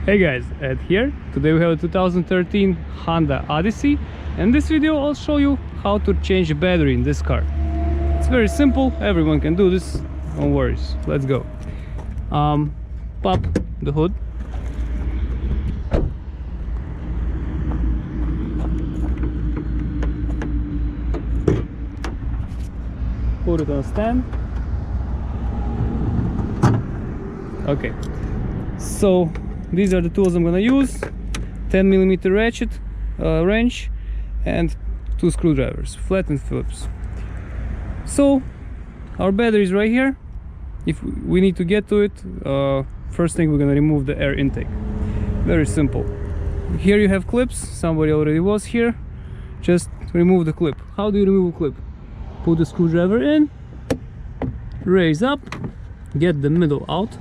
Hey guys, Ed here. Today we have a 2013 Honda Odyssey, and in this video I'll show you how to change a battery in this car. It's very simple, everyone can do this, no worries. Let's go. Pop the hood. Put it on a stand. Okay, so these are the tools I'm gonna use: 10mm ratchet, wrench, and 2 screwdrivers, flat and Phillips. So our battery is right here. If we need to get to it, first thing we're gonna remove the air intake. Very simple. Here you have clips. Somebody already was here. Just remove the clip. How do you remove a clip? Put the screwdriver in, raise up, get the middle out.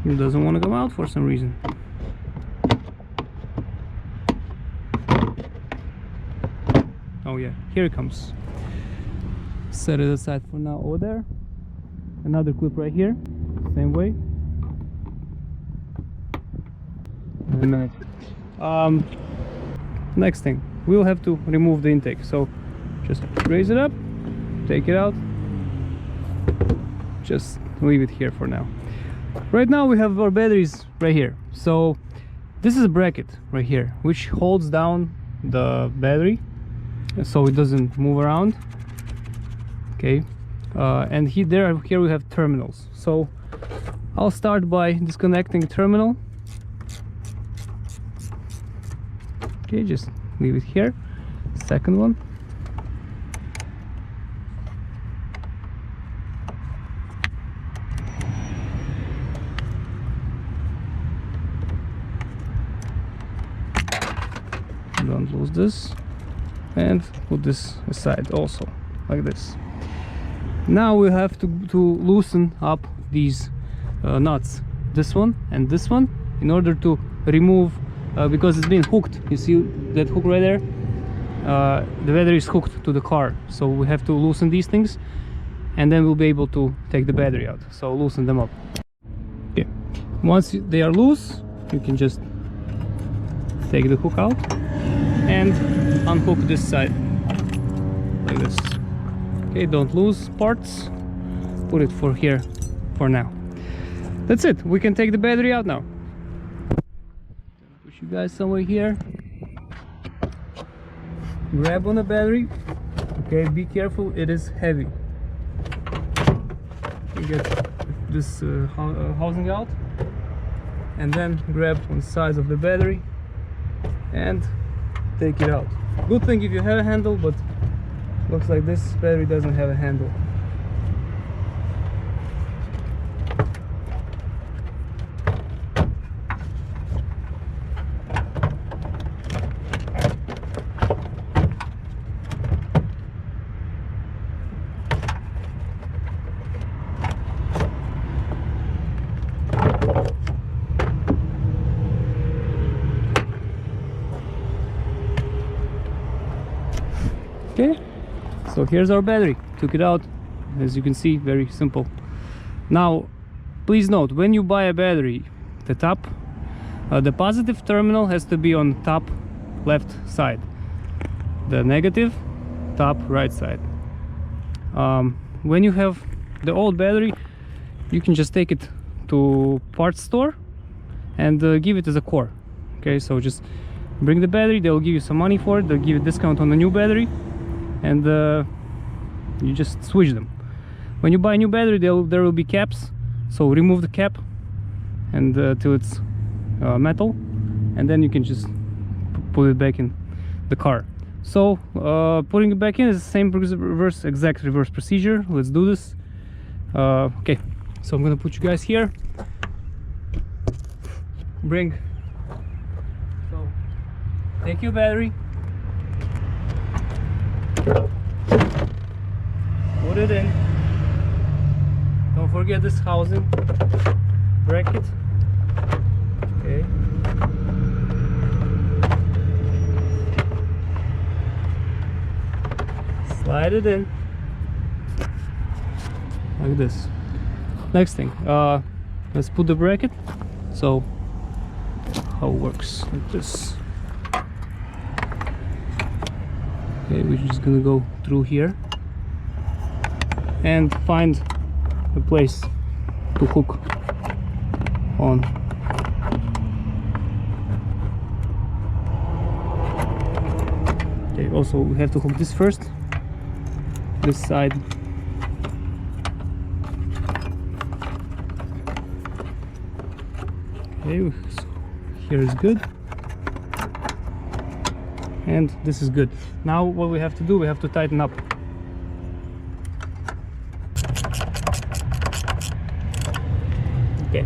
It doesn't want to come out for some reason. Oh yeah, here it comes. Set it aside for now over there. Another clip right here, same way. In a minute. Next thing, we'll have to remove the intake. So just raise it up, take it out, just leave it here for now. Right now we have our batteries right here. So this is a bracket right here which holds down the battery so it doesn't move around. Okay, and here we have terminals. So I'll start by disconnecting the terminal. Okay, just leave it here. Second one. Don't lose this, and put this aside also, like this. Now we have to loosen up these nuts, this one and this one, in order to remove, because it's been hooked. You see that hook right there? The battery is hooked to the car, so we have to loosen these things, and then we'll be able to take the battery out. So loosen them up. Okay. Once they are loose, you can just take the hook out and unhook this side like this. Okay, don't lose parts. Put it for here for now. That's it. We can take the battery out now. Push you guys somewhere here. Grab on the battery. Okay, be careful, it is heavy. You get this housing out, and then grab on the sides of the battery and take it out. Good thing if you have a handle, but looks like this battery doesn't have a handle. Okay, so here's our battery. Took it out, as you can see, very simple. Now please note, when you buy a battery, the top, the positive terminal has to be on top left side, the negative top right side. When you have the old battery, you can just take it to parts store and give it as a core. Okay, so just bring the battery, they'll give you some money for it, they'll give you a discount on the new battery, and you just switch them. When you buy a new battery, there will be caps, so remove the cap and till it's metal, and then you can just put it back in the car. So putting it back in is the same exact reverse procedure. Let's do this. Okay, so I'm gonna put you guys here. Take your battery, put it in. Don't forget this housing bracket. Okay, slide it in like this. Next thing, let's put the bracket. So how it works like this. Okay, we're just gonna go through here and find a place to hook on. Okay, also we have to hook this first, this side. Okay, so here is good, and this is good. Now what we have to do, we have to tighten up. Okay,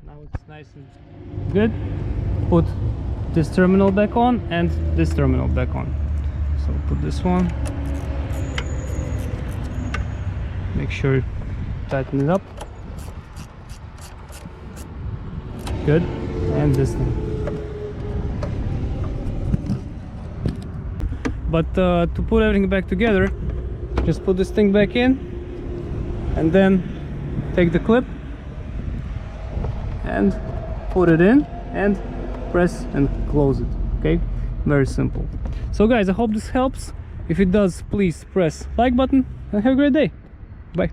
now it's nice and good. Put this terminal back on and this terminal back on. So put this one, make sure you tighten it up. Good. And this thing. But to put everything back together, just put this thing back in and then take the clip and put it in and press and close it. Okay, very simple. So guys, I hope this helps. If it does, please press like button and have a great day. Bye.